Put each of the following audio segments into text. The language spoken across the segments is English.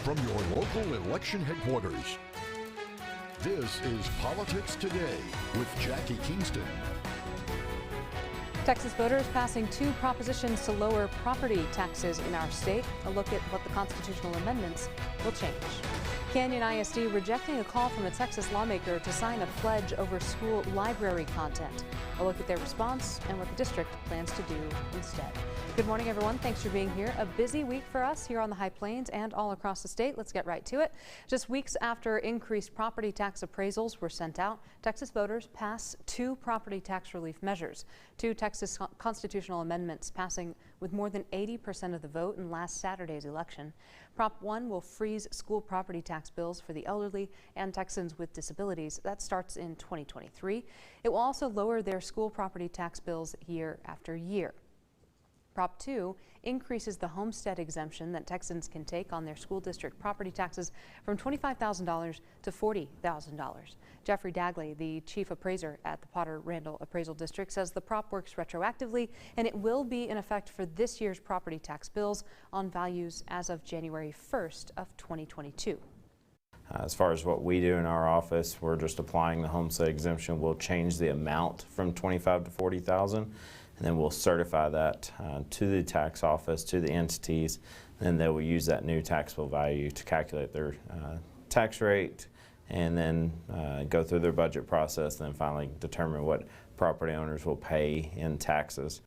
from your local election headquarters. This is Politics Today with Jackie Kingston. Texas voters passing 2 propositions to lower property taxes in our state. A look at what the constitutional amendments will change. Canyon ISD rejecting a call from a Texas lawmaker to sign a pledge over school library content. A look at their response and what the district plans to do instead. Good morning, everyone. Thanks for being here. A busy week for us here on the High Plains and all across the state. Let's get right to it. Just weeks after increased property tax appraisals were sent out, Texas voters passed 2 property tax relief measures. 2 Texas constitutional amendments passing with more than 80% of the vote in last Saturday's election. Prop 1 will freeze school property tax bills for the elderly and Texans with disabilities. That starts in 2023. It will also lower their school property tax bills year after year. Prop 2 increases the homestead exemption that Texans can take on their school district property taxes from $25,000 to $40,000. Jeffrey Dagley, the chief appraiser at the Potter-Randall Appraisal District, says the prop works retroactively and it will be in effect for this year's property tax bills on values as of January 1st of 2022. As far as what we do in our office, we're just applying the homestead exemption. We'll change the amount from $25,000 to $40,000, and then we'll certify that to the tax office, to the entities, and they will use that new taxable value to calculate their tax rate, and then go through their budget process, and then finally determine what property owners will pay in taxes.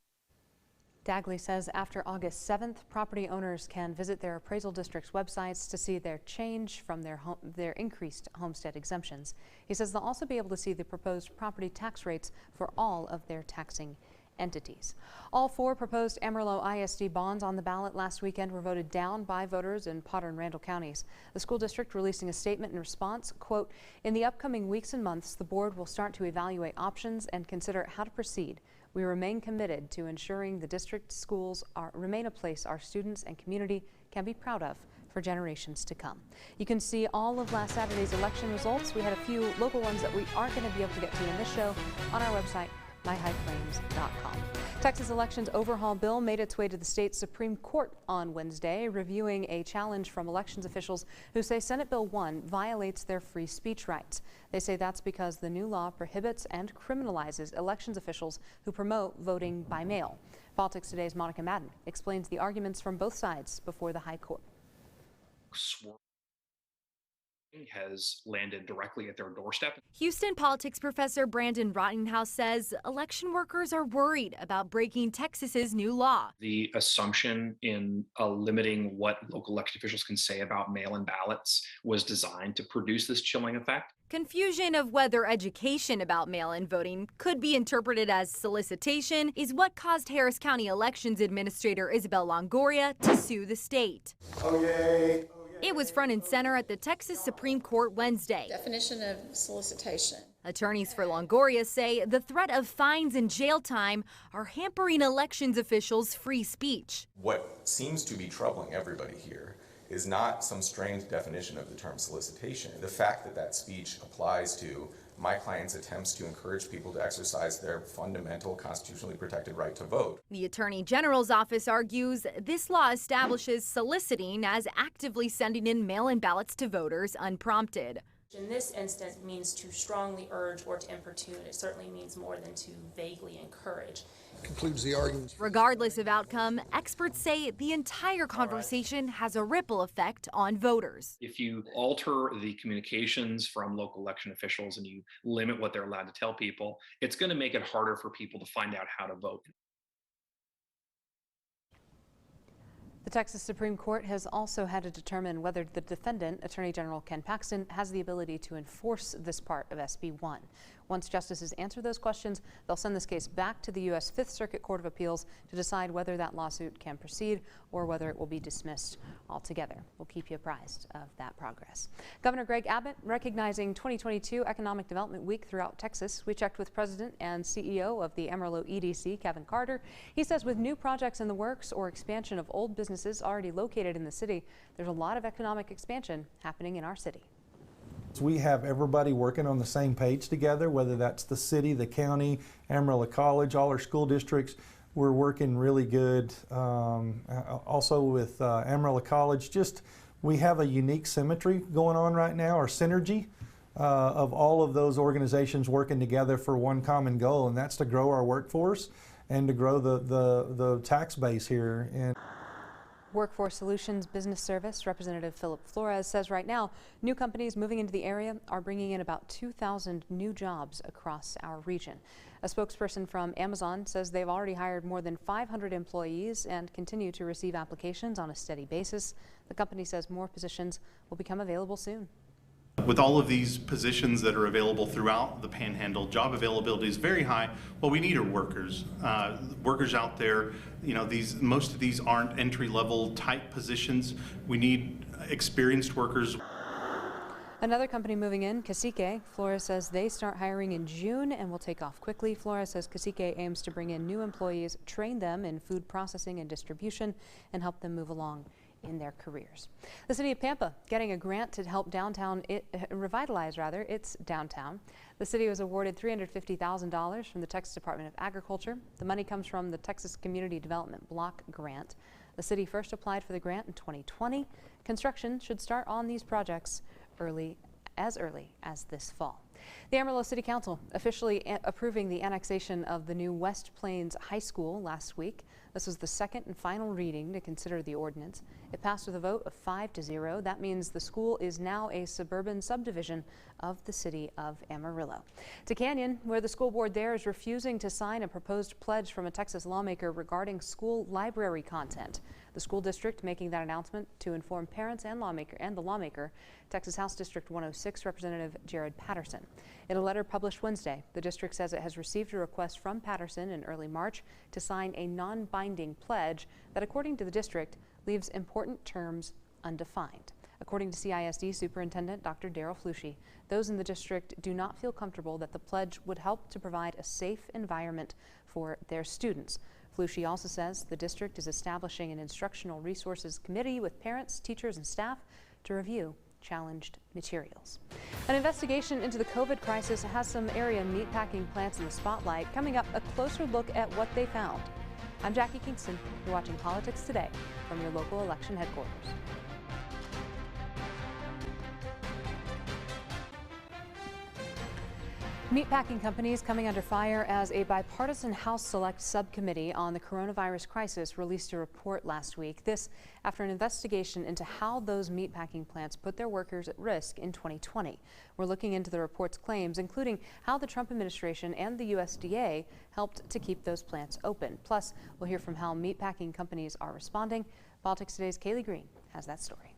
Dagley says after August 7th, property owners can visit their appraisal district's websites to see their change from their increased homestead exemptions. He says they'll also be able to see the proposed property tax rates for all of their taxing entities. All 4 proposed Amarillo ISD bonds on the ballot last weekend were voted down by voters in Potter and Randall counties. The school district releasing a statement in response, quote, "In the upcoming weeks and months, the board will start to evaluate options and consider how to proceed. We remain committed to ensuring the district schools remain a place our students and community can be proud of for generations to come." You can see all of last Saturday's election results. We had a few local ones that we aren't going to be able to get to in this show on our website, myhighplains.com. Texas elections overhaul bill made its way to the state Supreme Court on Wednesday, reviewing a challenge from elections officials who say Senate Bill 1 violates their free speech rights. They say that's because the new law prohibits and criminalizes elections officials who promote voting by mail. Politics Today's Monica Madden explains the arguments from both sides before the High Court. Has landed directly at their doorstep. Houston politics professor Brandon Rottinghouse says election workers are worried about breaking Texas's new law. The assumption in limiting what local election officials can say about mail-in ballots was designed to produce this chilling effect. Confusion of whether education about mail-in voting could be interpreted as solicitation is what caused Harris County Elections Administrator Isabel Longoria to sue the state. Okay. It was front and center at the Texas Supreme Court Wednesday. Definition of solicitation. Attorneys for Longoria say the threat of fines and jail time are hampering elections officials' free speech. What seems to be troubling everybody here is not some strange definition of the term solicitation. The fact that that speech applies to my client's attempts to encourage people to exercise their fundamental constitutionally protected right to vote. The Attorney General's office argues this law establishes soliciting as actively sending in mail-in ballots to voters unprompted. In this instance means to strongly urge or to importune. It certainly means more than to vaguely encourage. Concludes the argument. Regardless of outcome, experts say the entire conversation has a ripple effect on voters. If you alter the communications from local election officials and you limit what they're allowed to tell people, it's going to make it harder for people to find out how to vote. The Texas Supreme Court has also had to determine whether the defendant, Attorney General Ken Paxton, has the ability to enforce this part of SB 1. Once justices answer those questions, they'll send this case back to the U.S. Fifth Circuit Court of Appeals to decide whether that lawsuit can proceed or whether it will be dismissed altogether. We'll keep you apprised of that progress. Governor Greg Abbott recognizing 2022 Economic Development Week throughout Texas. We checked with President and CEO of the Amarillo EDC, Kevin Carter. He says with new projects in the works or expansion of old businesses already located in the city, there's a lot of economic expansion happening in our city. We have everybody working on the same page together, whether that's the city, the county, Amarillo College, all our school districts. We're working really good. Also with Amarillo College, just We have a unique symmetry going on right now, or synergy, of all of those organizations working together for one common goal, and that's to grow our workforce and to grow the tax base here. And Workforce Solutions Business Service Representative Philip Flores says right now, new companies moving into the area are bringing in about 2,000 new jobs across our region. A spokesperson from Amazon says they've already hired more than 500 employees and continue to receive applications on a steady basis. The company says more positions will become available soon. With all of these positions that are available throughout the Panhandle, job availability is very high. What we need are workers. Workers out there, most of these aren't entry-level type positions. We need experienced workers. Another company moving in, Cacique. Flores says they start hiring in June and will take off quickly. Flores says Cacique aims to bring in new employees, train them in food processing and distribution, and help them move along in their careers. The city of Pampa getting a grant to help revitalize its downtown. The city was awarded $350,000 from the Texas Department of Agriculture. The money comes from the Texas Community Development Block Grant. The city first applied for the grant in 2020. Construction should start on these projects early as this fall. The Amarillo City Council officially approving the annexation of the new West Plains High School last week. This was the second and final reading to consider the ordinance. It passed with a vote of 5-0. That means the school is now a suburban subdivision of the city of Amarillo. To Canyon, where the school board there is refusing to sign a proposed pledge from a Texas lawmaker regarding school library content. The school district making that announcement to inform parents and the lawmaker, Texas House District 106 Representative Jared Patterson. In a letter published Wednesday, the district says it has received a request from Patterson in early March to sign a non-binding pledge that, according to the district, leaves important terms undefined. According to CISD Superintendent Dr. Daryl Flushy, those in the district do not feel comfortable that the pledge would help to provide a safe environment for their students. Flushy also says the district is establishing an instructional resources committee with parents, teachers, and staff to review challenged materials. An investigation into the COVID crisis has some area meatpacking plants in the spotlight. Coming up, a closer look at what they found. I'm Jackie Kingston. You're watching Politics Today from your local election headquarters. Meatpacking companies coming under fire as a bipartisan House Select Subcommittee on the coronavirus crisis released a report last week. This after an investigation into how those meatpacking plants put their workers at risk in 2020. We're looking into the report's claims, including how the Trump administration and the USDA helped to keep those plants open. Plus, we'll hear from how meatpacking companies are responding. Politics Today's Kaylee Green has that story.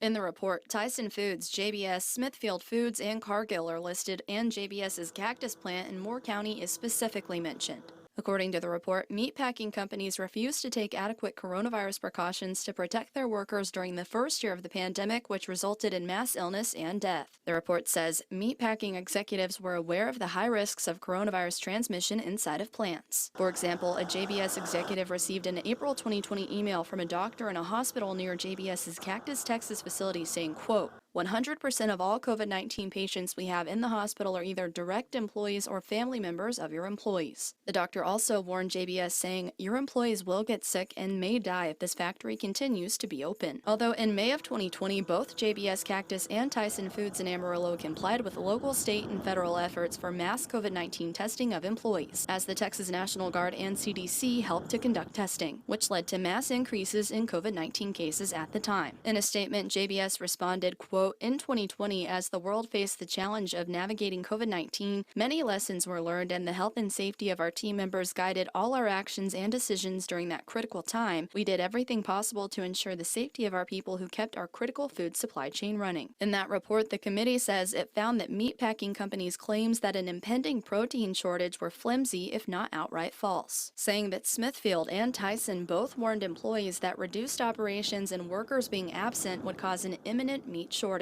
In the report, Tyson Foods, JBS, Smithfield Foods, and Cargill are listed, and JBS's cactus plant in Moore County is specifically mentioned. According to the report, meatpacking companies refused to take adequate coronavirus precautions to protect their workers during the first year of the pandemic, which resulted in mass illness and death. The report says meatpacking executives were aware of the high risks of coronavirus transmission inside of plants. For example, a JBS executive received an April 2020 email from a doctor in a hospital near JBS's Cactus, Texas facility saying, quote, 100% of all COVID-19 patients we have in the hospital are either direct employees or family members of your employees. The doctor also warned JBS, saying, your employees will get sick and may die if this factory continues to be open. Although in May of 2020, both JBS Cactus and Tyson Foods in Amarillo complied with local, state, and federal efforts for mass COVID-19 testing of employees, as the Texas National Guard and CDC helped to conduct testing, which led to mass increases in COVID-19 cases at the time. In a statement, JBS responded, quote, in 2020, as the world faced the challenge of navigating COVID-19, many lessons were learned, and the health and safety of our team members guided all our actions and decisions during that critical time. We did everything possible to ensure the safety of our people who kept our critical food supply chain running. In that report, the committee says it found that meatpacking companies' claims that an impending protein shortage were flimsy, if not outright false, saying that Smithfield and Tyson both warned employees that reduced operations and workers being absent would cause an imminent meat shortage.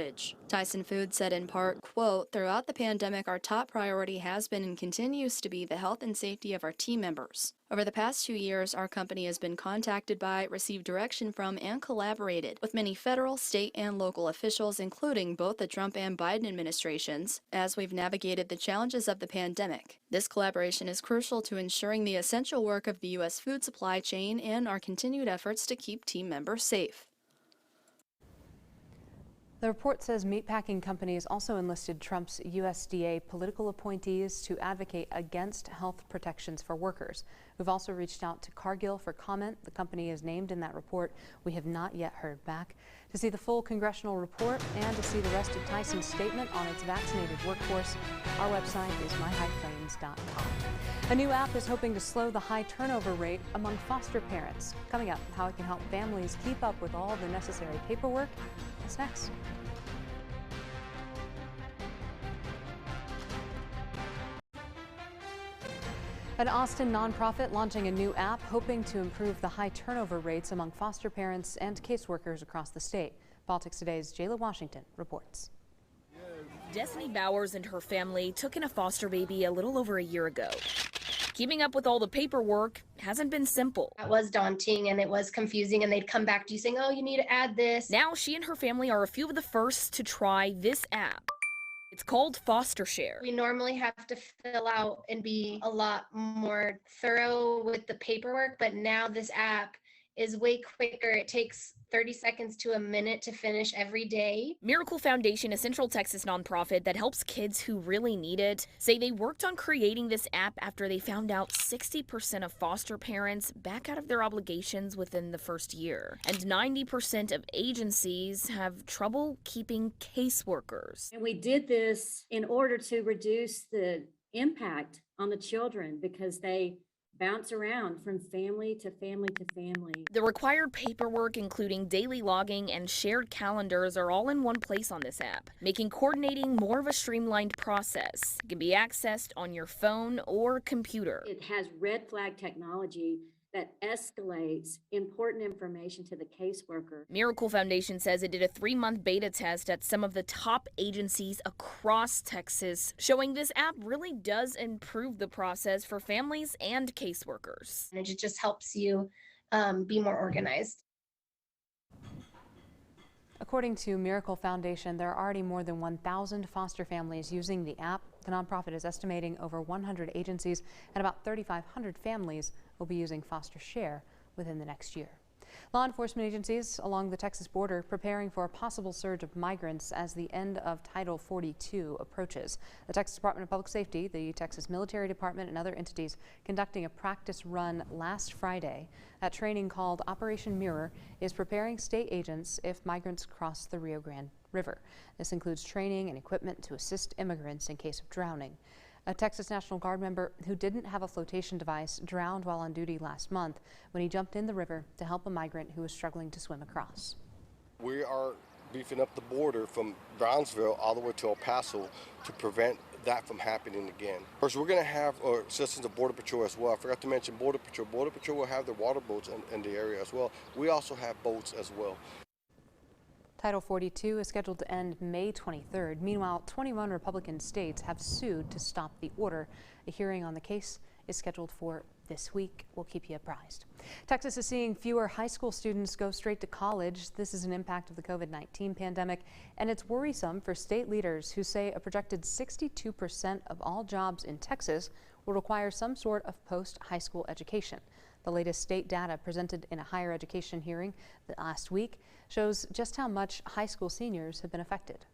Tyson Foods said in part, quote, throughout the pandemic, our top priority has been and continues to be the health and safety of our team members. Over the past 2 years, our company has been contacted by, received direction from, and collaborated with many federal, state, and local officials, including both the Trump and Biden administrations, as we've navigated the challenges of the pandemic. This collaboration is crucial to ensuring the essential work of the U.S. food supply chain and our continued efforts to keep team members safe. The report says meatpacking companies also enlisted Trump's USDA political appointees to advocate against health protections for workers. We've also reached out to Cargill for comment. The company is named in that report. We have not yet heard back. To see the full congressional report and to see the rest of Tyson's statement on its vaccinated workforce, our website is myhighplains.com. A new app is hoping to slow the high turnover rate among foster parents. Coming up, how it can help families keep up with all the necessary paperwork. That's next. An Austin nonprofit launching a new app hoping to improve the high turnover rates among foster parents and caseworkers across the state. Politics Today's Jayla Washington reports. Destiny Bowers and her family took in a foster baby a little over a year ago. Keeping up with all the paperwork hasn't been simple. That was daunting and it was confusing, and they'd come back to you saying, oh, you need to add this. Now she and her family are a few of the first to try this app. It's called Foster Share. We normally have to fill out and be a lot more thorough with the paperwork, but now this app is way quicker. It takes 30 seconds to a minute to finish every day. Miracle Foundation, a Central Texas nonprofit that helps kids who really need it, say they worked on creating this app after they found out 60% of foster parents back out of their obligations within the first year. And 90% of agencies have trouble keeping caseworkers. And we did this in order to reduce the impact on the children because they bounce around from family to family to family. The required paperwork, including daily logging and shared calendars, are all in one place on this app, making coordinating more of a streamlined process. It can be accessed on your phone or computer. It has red flag technology that escalates important information to the caseworker. Miracle Foundation says it did a 3-month beta test at some of the top agencies across Texas, showing this app really does improve the process for families and caseworkers. And it just helps you be more organized. According to Miracle Foundation, there are already more than 1,000 foster families using the app. The nonprofit is estimating over 100 agencies and about 3,500 families will be using Foster Share within the next year. Law enforcement agencies along the Texas border preparing for a possible surge of migrants as the end of Title 42 approaches. The Texas Department of Public Safety, the Texas Military Department, and other entities conducting a practice run last Friday. That training, called Operation Mirror, is preparing state agents if migrants cross the Rio Grande River. This includes training and equipment to assist immigrants in case of drowning. A Texas National Guard member who didn't have a flotation device drowned while on duty last month when he jumped in the river to help a migrant who was struggling to swim across. We are beefing up the border from Brownsville all the way to El Paso to prevent that from happening again. First, we're going to have assistance of Border Patrol as well. I forgot to mention Border Patrol. Border Patrol will have their water boats in the area as well. We also have boats as well. Title 42 is scheduled to end May 23rd. Meanwhile, 21 Republican states have sued to stop the order. A hearing on the case is scheduled for this week. We'll keep you apprised. Texas is seeing fewer high school students go straight to college. This is an impact of the COVID-19 pandemic, and it's worrisome for state leaders who say a projected 62% of all jobs in Texas will require some sort of post-high school education. The latest state data presented in a higher education hearing last week shows just how much high school seniors have been affected.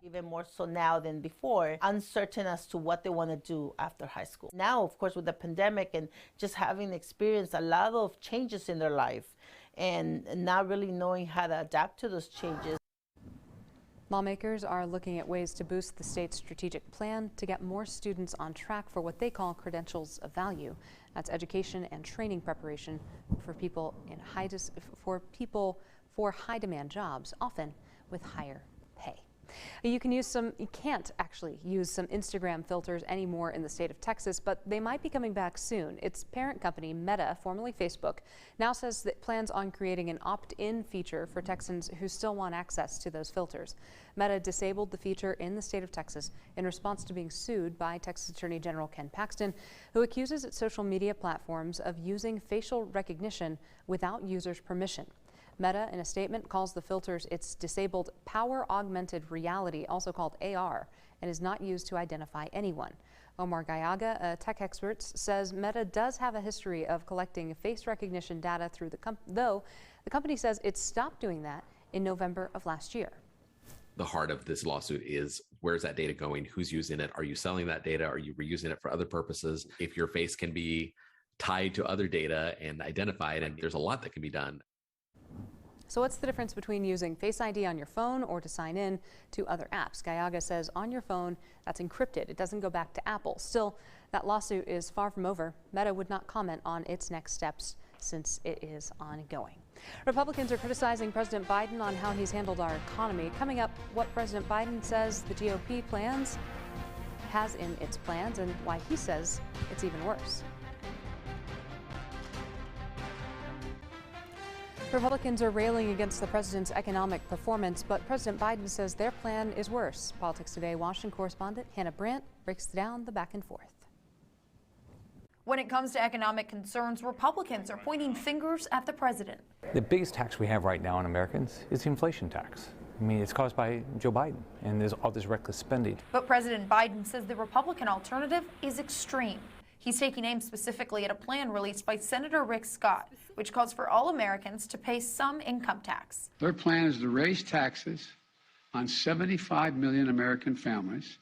Even more so now than before, uncertain as to what they want to do after high school. Now, of course, with the pandemic and just having experienced a lot of changes in their life and not really knowing how to adapt to those changes. Lawmakers are looking at ways to boost the state's strategic plan to get more students on track for what they call credentials of value. That's education and training preparation for people in for high demand jobs, often with higher pay. You can't actually use some Instagram filters anymore in the state of Texas, but they might be coming back soon. Its parent company, Meta, formerly Facebook, now says that it plans on creating an opt-in feature for Texans who still want access to those filters. Meta disabled the feature in the state of Texas in response to being sued by Texas Attorney General Ken Paxton, who accuses its social media platforms of using facial recognition without users' permission. Meta, in a statement, calls the filters its disabled power augmented reality, also called AR, and is not used to identify anyone. Omar Gallaga, a tech expert, says Meta does have a history of collecting face recognition data though the company says it stopped doing that in November of last year. the heart of this lawsuit is, where's that data going? Who's using it? Are you selling that data? Are you reusing it for other purposes? If your face can be tied to other data and identified, and there's a lot that can be done. So what's the difference between using Face ID on your phone or to sign in to other apps? Gallaga says on your phone, that's encrypted. It doesn't go back to Apple. Still, that lawsuit is far from over. Meta would not comment on its next steps since it is ongoing. Republicans are criticizing President Biden on how he's handled our economy. Coming up, what President Biden says the GOP has in its plans and why he says it's even worse. Republicans are railing against the president's economic performance, but President Biden says their plan is worse. Politics Today Washington correspondent Hannah Brandt breaks down the back and forth. When it comes to economic concerns, Republicans are pointing fingers at the president. The biggest tax we have right now on Americans is the inflation tax. I mean, it's caused by Joe Biden, and there's all this reckless spending. But President Biden says the Republican alternative is extreme. He's taking aim specifically at a plan released by Senator Rick Scott, which calls for all Americans to pay some income tax. Their plan is to raise taxes on 75 million American families,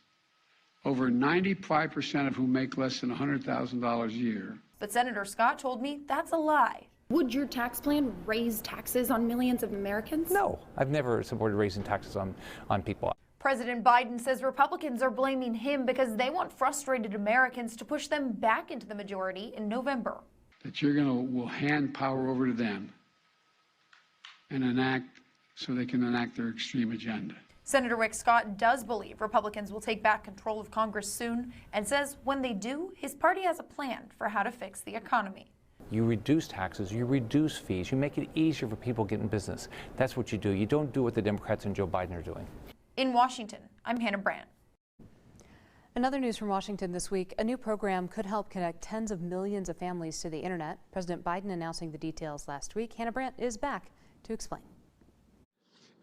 over 95% of whom make less than $100,000 a year. But Senator Scott told me that's a lie. Would your tax plan raise taxes on millions of Americans? No, I've never supported raising taxes on people. President Biden says Republicans are blaming him because they want frustrated Americans to push them back into the majority in November. That will hand power over to them and enact so they can enact their extreme agenda. Senator Rick Scott does believe Republicans will take back control of Congress soon and says when they do, his party has a plan for how to fix the economy. You reduce taxes, you reduce fees, you make it easier for people getting business. That's what you do. You don't do what the Democrats and Joe Biden are doing. In Washington, I'm Hannah Brandt. Another news from Washington this week, a new program could help connect tens of millions of families to the internet. President Biden announcing the details last week. Hannah Brandt is back to explain.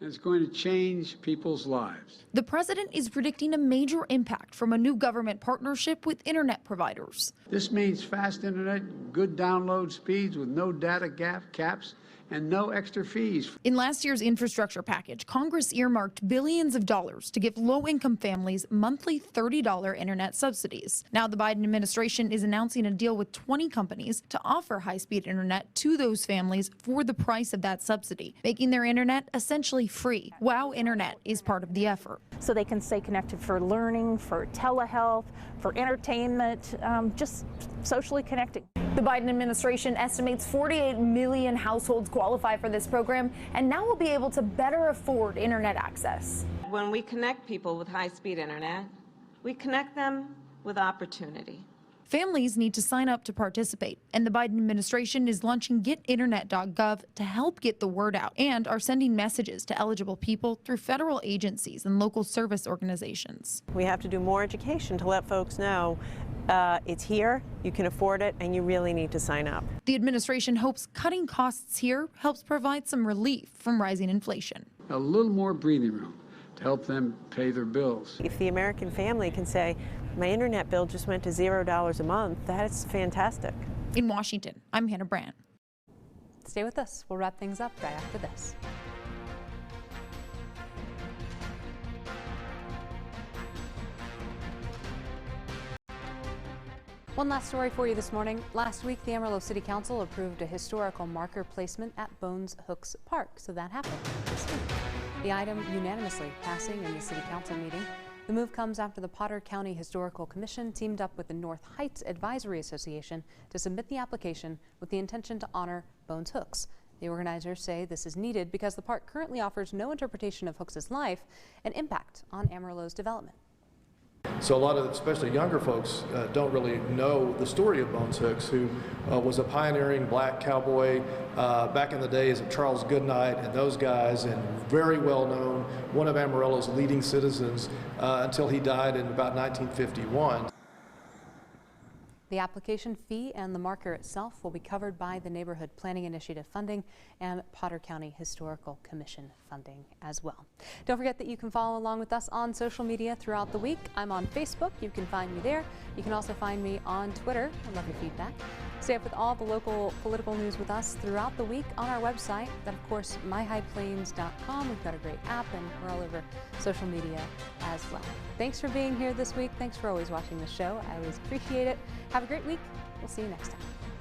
It's going to change people's lives. The president is predicting a major impact from a new government partnership with internet providers. This means fast internet, good download speeds with no data caps, and no extra fees. In last year's infrastructure package, Congress earmarked billions of dollars to give low-income families monthly $30 internet subsidies. Now the Biden administration is announcing a deal with 20 companies to offer high-speed internet to those families for the price of that subsidy, making their internet essentially free. Wow Internet is part of the effort. So they can stay connected for learning, for telehealth, for entertainment, just socially connecting. The Biden administration estimates 48 million households qualify for this program and now will be able to better afford internet access. When we connect people with high-speed internet, we connect them with opportunity. Families need to sign up to participate, and the Biden administration is launching getinternet.gov to help get the word out and are sending messages to eligible people through federal agencies and local service organizations. We have to do more education to let folks know it's here, you can afford it, and you really need to sign up. The administration hopes cutting costs here helps provide some relief from rising inflation. A little more breathing room to help them pay their bills. If the American family can say, my internet bill just went to $0 a month, that's fantastic. In Washington, I'm Hannah Brandt. Stay with us. We'll wrap things up right after this. One last story for you this morning. Last week, the Amarillo City Council approved a historical marker placement at Bones Hooks Park, so that happened this week. The item unanimously passing in the City Council meeting. The move comes after the Potter County Historical Commission teamed up with the North Heights Advisory Association to submit the application with the intention to honor Bones Hooks. The organizers say this is needed because the park currently offers no interpretation of Hooks' life and impact on Amarillo's development. So a lot of, especially younger folks, don't really know the story of Bones Hooks, who was a pioneering black cowboy back in the days of Charles Goodnight and those guys, and very well known, one of Amarillo's leading citizens until he died in about 1951. The application fee and the marker itself will be covered by the Neighborhood Planning Initiative funding and Potter County Historical Commission funding as well. Don't forget that you can follow along with us on social media throughout the week. I'm on Facebook. You can find me there. You can also find me on Twitter. I love your feedback. Stay up with all the local political news with us throughout the week on our website. Then, of course, myhighplains.com. We've got a great app, and we're all over social media as well. Thanks for being here this week. Thanks for always watching the show. I always appreciate it. Have a great week. We'll see you next time.